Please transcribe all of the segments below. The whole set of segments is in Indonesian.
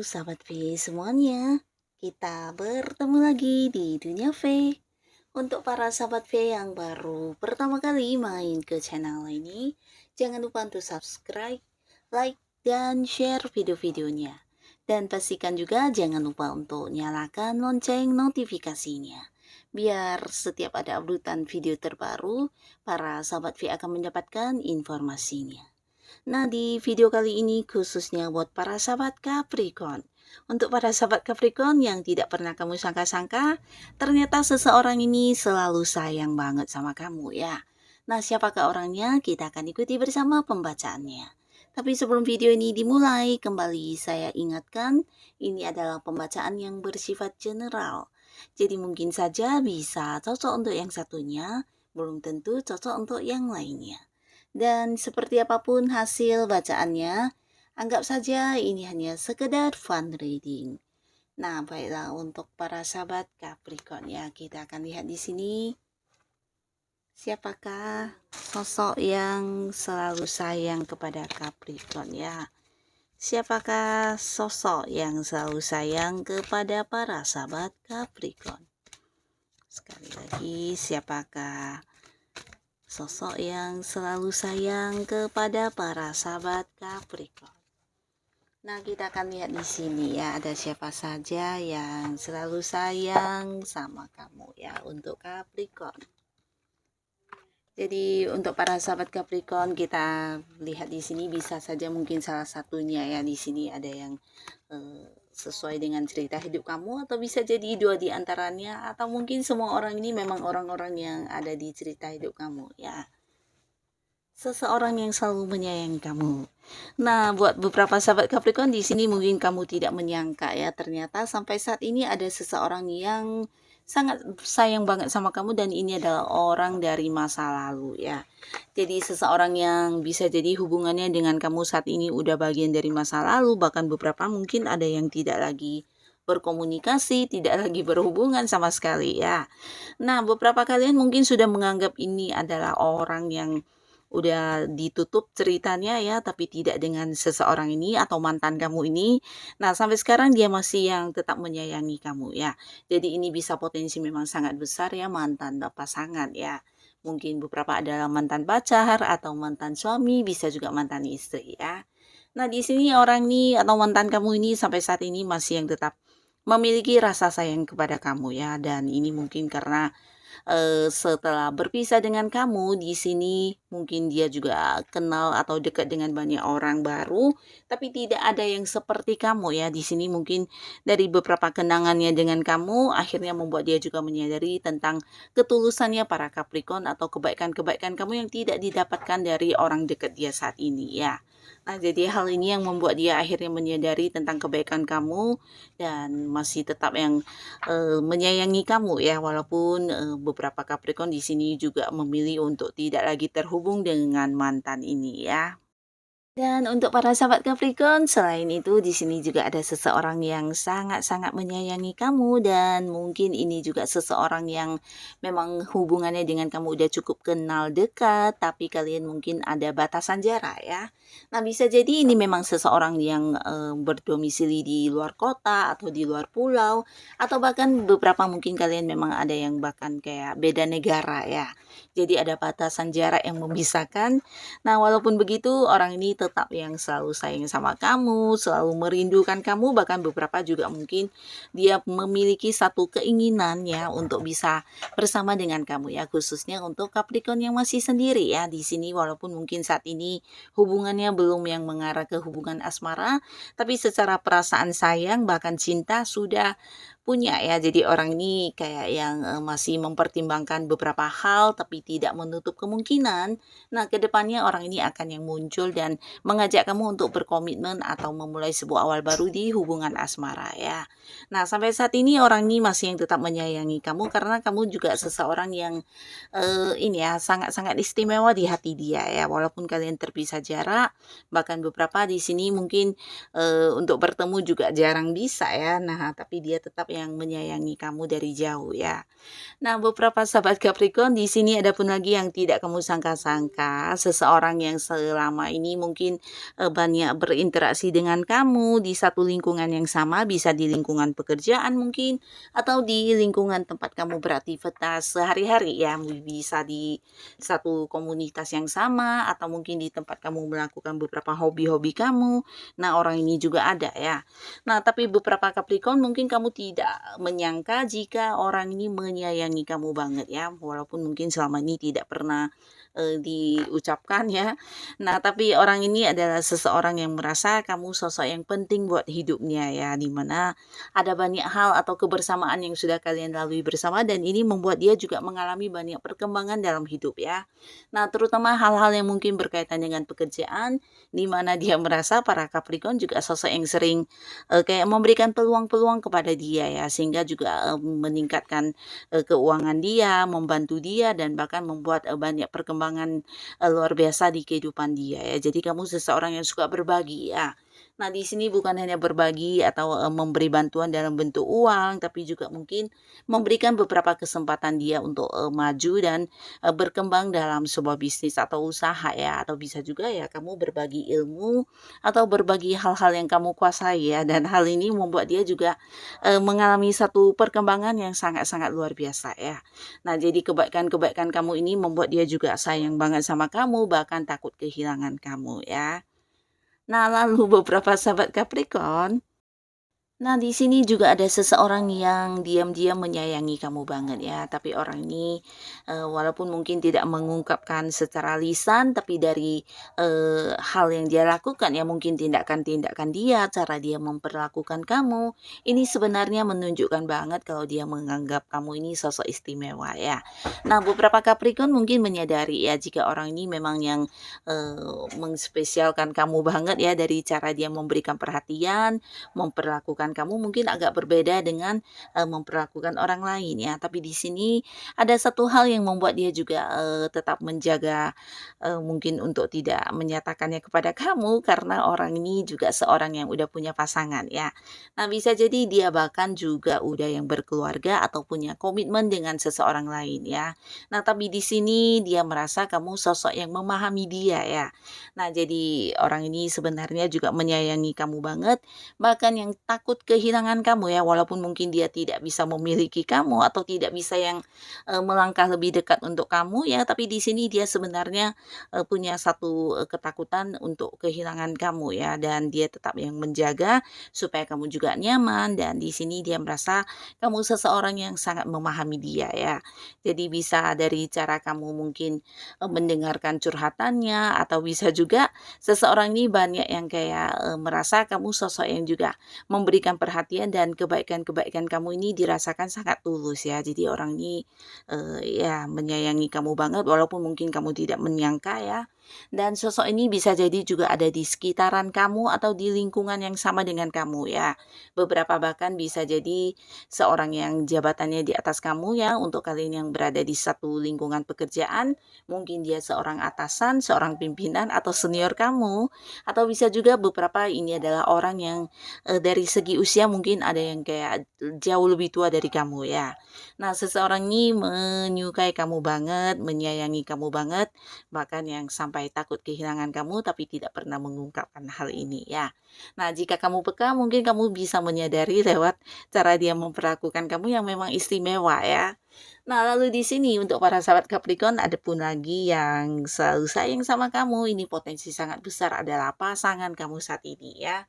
sahabat V semuanya, kita bertemu lagi di Dunia V. Untuk para sahabat V yang baru pertama kali main ke channel ini, jangan lupa untuk subscribe, like, dan share video-videonya. Dan pastikan juga jangan lupa untuk nyalakan lonceng notifikasinya. Biar setiap ada updatean video terbaru, para sahabat V akan mendapatkan informasinya. Nah, di video kali ini khususnya buat para sahabat Capricorn. Untuk para sahabat Capricorn yang tidak pernah kamu sangka-sangka, ternyata seseorang ini selalu sayang banget sama kamu ya. Nah, siapakah orangnya? Kita akan ikuti bersama pembacaannya. Tapi sebelum video ini dimulai, kembali saya ingatkan, ini adalah pembacaan yang bersifat general. Jadi mungkin saja bisa cocok untuk yang satunya, belum tentu cocok untuk yang lainnya. Dan seperti apapun hasil bacaannya, anggap saja ini hanya sekedar fun reading. Nah, baiklah untuk para sahabat Capricorn ya, kita akan lihat di sini siapakah sosok yang selalu sayang kepada Capricorn ya. Siapakah sosok yang selalu sayang kepada para sahabat Capricorn? Sekali lagi, siapakah sosok yang selalu sayang kepada para sahabat Capricorn? Nah, kita akan lihat di sini ya, ada siapa saja yang selalu sayang sama kamu ya untuk Capricorn. Jadi untuk para sahabat Capricorn, kita lihat di sini bisa saja mungkin salah satunya ya, di sini ada yang sesuai dengan cerita hidup kamu, atau bisa jadi dua di antaranya, atau mungkin semua orang ini memang orang-orang yang ada di cerita hidup kamu ya. Seseorang yang selalu menyayangi kamu. Nah, buat beberapa sahabat Capricorn di sini mungkin kamu tidak menyangka ya, ternyata sampai saat ini ada seseorang yang sangat sayang banget sama kamu, dan ini adalah orang dari masa lalu ya. Jadi seseorang yang bisa jadi hubungannya dengan kamu saat ini udah bagian dari masa lalu, bahkan beberapa mungkin ada yang tidak lagi berkomunikasi, tidak lagi berhubungan sama sekali ya. Nah, beberapa kalian mungkin sudah menganggap ini adalah orang yang udah ditutup ceritanya ya, tapi tidak dengan seseorang ini atau mantan kamu ini. Nah, sampai sekarang dia masih yang tetap menyayangi kamu ya. Jadi ini bisa potensi memang sangat besar ya, mantan pasangan ya. Mungkin beberapa adalah mantan pacar atau mantan suami, bisa juga mantan istri ya. Nah, di sini orang ini atau mantan kamu ini sampai saat ini masih yang tetap memiliki rasa sayang kepada kamu ya, dan ini mungkin karena setelah berpisah dengan kamu di sini mungkin dia juga kenal atau dekat dengan banyak orang baru, tapi tidak ada yang seperti kamu ya. Di sini mungkin dari beberapa kenangannya dengan kamu akhirnya membuat dia juga menyadari tentang ketulusannya para Capricorn atau kebaikan-kebaikan kamu yang tidak didapatkan dari orang dekat dia saat ini ya. Nah, jadi hal ini yang membuat dia akhirnya menyadari tentang kebaikan kamu dan masih tetap yang menyayangi kamu ya, walaupun beberapa Capricorn di sini juga memilih untuk tidak lagi terhubung dengan mantan ini ya. Dan untuk para sahabat Capricorn, selain itu di sini juga ada seseorang yang sangat-sangat menyayangi kamu, dan mungkin ini juga seseorang yang memang hubungannya dengan kamu udah cukup kenal dekat, tapi kalian mungkin ada batasan jarak ya. Nah, bisa jadi ini memang seseorang yang berdomisili di luar kota atau di luar pulau, atau bahkan beberapa mungkin kalian memang ada yang bahkan kayak beda negara ya. Jadi ada batasan jarak yang memisahkan. Nah, walaupun begitu, orang ini tetap yang selalu sayang sama kamu, selalu merindukan kamu, bahkan beberapa juga mungkin dia memiliki satu keinginan ya untuk bisa bersama dengan kamu ya, khususnya untuk Capricorn yang masih sendiri ya di sini, walaupun mungkin saat ini hubungannya belum yang mengarah ke hubungan asmara, tapi secara perasaan sayang bahkan cinta sudah punya ya. Jadi orang ini kayak yang masih mempertimbangkan beberapa hal tapi tidak menutup kemungkinan. Nah, kedepannya orang ini akan yang muncul dan mengajak kamu untuk berkomitmen atau memulai sebuah awal baru di hubungan asmara ya. Nah, sampai saat ini orang ini masih yang tetap menyayangi kamu karena kamu juga seseorang yang ini ya sangat-sangat istimewa di hati dia ya. Walaupun kalian terpisah jarak, bahkan beberapa di sini mungkin untuk bertemu juga jarang bisa ya. Nah, tapi dia tetap yang menyayangi kamu dari jauh ya. Nah, beberapa sahabat Capricorn di sini ada pun lagi yang tidak kamu sangka-sangka, seseorang yang selama ini mungkin banyak berinteraksi dengan kamu di satu lingkungan yang sama, bisa di lingkungan pekerjaan mungkin, atau di lingkungan tempat kamu beraktivitas sehari-hari ya, bisa di satu komunitas yang sama, atau mungkin di tempat kamu melakukan beberapa hobi-hobi kamu. Nah, orang ini juga ada ya. Nah, tapi beberapa Capricorn mungkin kamu tidak menyangka jika orang ini menyayangi kamu banget ya, walaupun mungkin selama ini tidak pernah diucapkan ya. Nah, tapi orang ini adalah seseorang yang merasa kamu sosok yang penting buat hidupnya ya, dimana ada banyak hal atau kebersamaan yang sudah kalian lalui bersama, dan ini membuat dia juga mengalami banyak perkembangan dalam hidup ya. Nah, terutama hal-hal yang mungkin berkaitan dengan pekerjaan, di mana dia merasa para Capricorn juga sosok yang sering kayak memberikan peluang-peluang kepada dia ya, sehingga juga meningkatkan keuangan dia, membantu dia, dan bahkan membuat banyak perkembangan luar biasa di kehidupan dia ya. Jadi kamu seseorang yang suka berbagi ya. Nah, di sini bukan hanya berbagi atau memberi bantuan dalam bentuk uang, tapi juga mungkin memberikan beberapa kesempatan dia untuk maju dan berkembang dalam sebuah bisnis atau usaha ya, atau bisa juga ya kamu berbagi ilmu atau berbagi hal-hal yang kamu kuasai ya, dan hal ini membuat dia juga mengalami satu perkembangan yang sangat-sangat luar biasa ya. Nah, jadi kebaikan-kebaikan kamu ini membuat dia juga sayang banget sama kamu, bahkan takut kehilangan kamu ya. Nah, lalu beberapa sahabat Capricorn, nah, di sini juga ada seseorang yang diam-diam menyayangi kamu banget ya, tapi orang ini walaupun mungkin tidak mengungkapkan secara lisan, tapi dari hal yang dia lakukan ya, mungkin tindakan-tindakan dia, cara dia memperlakukan kamu, ini sebenarnya menunjukkan banget kalau dia menganggap kamu ini sosok istimewa ya. Nah, beberapa Capricorn mungkin menyadari ya jika orang ini memang yang mengspesialkan kamu banget ya, dari cara dia memberikan perhatian, memperlakukan kamu mungkin agak berbeda dengan memperlakukan orang lain ya. Tapi di sini ada satu hal yang membuat dia juga tetap menjaga, mungkin untuk tidak menyatakannya kepada kamu, karena orang ini juga seorang yang udah punya pasangan ya. Nah, bisa jadi dia bahkan juga udah yang berkeluarga atau punya komitmen dengan seseorang lain ya. Nah, tapi di sini dia merasa kamu sosok yang memahami dia ya. Nah, jadi orang ini sebenarnya juga menyayangi kamu banget, bahkan yang takut kehilangan kamu ya, walaupun mungkin dia tidak bisa memiliki kamu atau tidak bisa yang melangkah lebih dekat untuk kamu ya, tapi di sini dia sebenarnya punya satu ketakutan untuk kehilangan kamu ya, dan dia tetap yang menjaga supaya kamu juga nyaman, dan di sini dia merasa kamu seseorang yang sangat memahami dia ya. Jadi bisa dari cara kamu mungkin mendengarkan curhatannya, atau bisa juga seseorang ini banyak yang kayak merasa kamu sosok yang juga memberikan perhatian, dan kebaikan-kebaikan kamu ini dirasakan sangat tulus ya. Jadi orang ini ya menyayangi kamu banget, walaupun mungkin kamu tidak menyangka ya. Dan sosok ini bisa jadi juga ada di sekitaran kamu atau di lingkungan yang sama dengan kamu ya. Beberapa bahkan bisa jadi seorang yang jabatannya di atas kamu ya, untuk kalian yang berada di satu lingkungan pekerjaan, mungkin dia seorang atasan, seorang pimpinan atau senior kamu, atau bisa juga beberapa ini adalah orang yang dari segi usia mungkin ada yang kayak jauh lebih tua dari kamu ya. Nah, seseorang ini menyukai kamu banget, menyayangi kamu banget, bahkan yang sampai takut kehilangan kamu tapi tidak pernah mengungkapkan hal ini ya. Nah, jika kamu peka mungkin kamu bisa menyadari lewat cara dia memperlakukan kamu yang memang istimewa ya. Nah, lalu di sini untuk para sahabat Capricorn ada pun lagi yang selalu sayang sama kamu. Ini potensi sangat besar adalah pasangan kamu saat ini ya.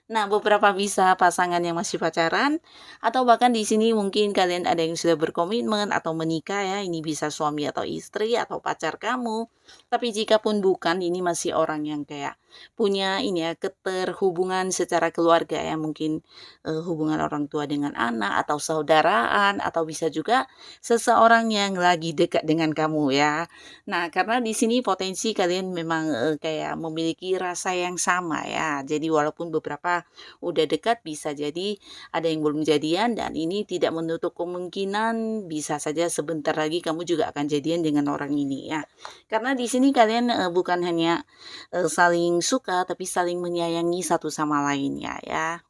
Nah, beberapa bisa pasangan yang masih pacaran, atau bahkan di sini mungkin kalian ada yang sudah berkomitmen atau menikah ya. Ini bisa suami atau istri atau pacar kamu. Tapi jika pun bukan, ini masih orang yang kayak punya ini ya, keterhubungan secara keluarga ya, mungkin hubungan orang tua dengan anak atau saudaraan, atau bisa juga seseorang yang lagi dekat dengan kamu ya. Nah, karena di sini potensi kalian memang kayak memiliki rasa yang sama ya. Jadi walaupun beberapa udah dekat, bisa jadi ada yang belum jadian, dan ini tidak menutup kemungkinan bisa saja sebentar lagi kamu juga akan jadian dengan orang ini ya. Karena di sini kalian bukan hanya saling suka, tapi saling menyayangi satu sama lainnya ya.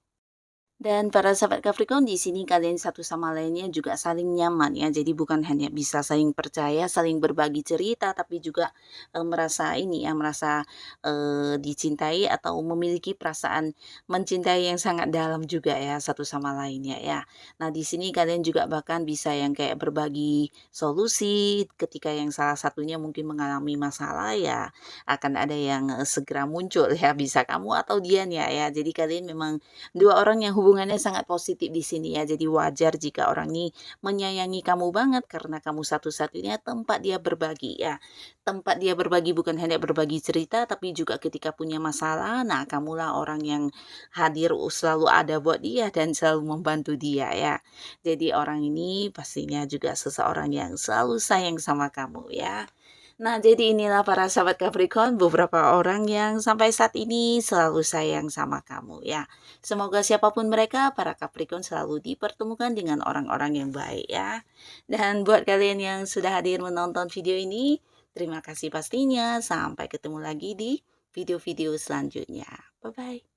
Dan para sahabat Capricorn, di sini kalian satu sama lainnya juga saling nyaman ya. Jadi bukan hanya bisa saling percaya, saling berbagi cerita, tapi juga merasa ini ya, merasa dicintai atau memiliki perasaan mencintai yang sangat dalam juga ya satu sama lainnya ya. Nah, di sini kalian juga bahkan bisa yang kayak berbagi solusi ketika yang salah satunya mungkin mengalami masalah ya, akan ada yang segera muncul ya, bisa kamu atau dia ya. Jadi kalian memang dua orang yang hubungannya sangat positif di sini ya. Jadi wajar jika orang ini menyayangi kamu banget karena kamu satu-satunya tempat dia berbagi ya. Tempat dia berbagi bukan hanya berbagi cerita tapi juga ketika punya masalah, nah kamulah orang yang hadir selalu ada buat dia dan selalu membantu dia ya. Jadi orang ini pastinya juga seseorang yang selalu sayang sama kamu ya. Nah, jadi inilah para sahabat Capricorn, beberapa orang yang sampai saat ini selalu sayang sama kamu ya. Semoga siapapun mereka, para Capricorn selalu dipertemukan dengan orang-orang yang baik ya. Dan buat kalian yang sudah hadir menonton video ini, terima kasih pastinya. Sampai ketemu lagi di video-video selanjutnya. Bye-bye.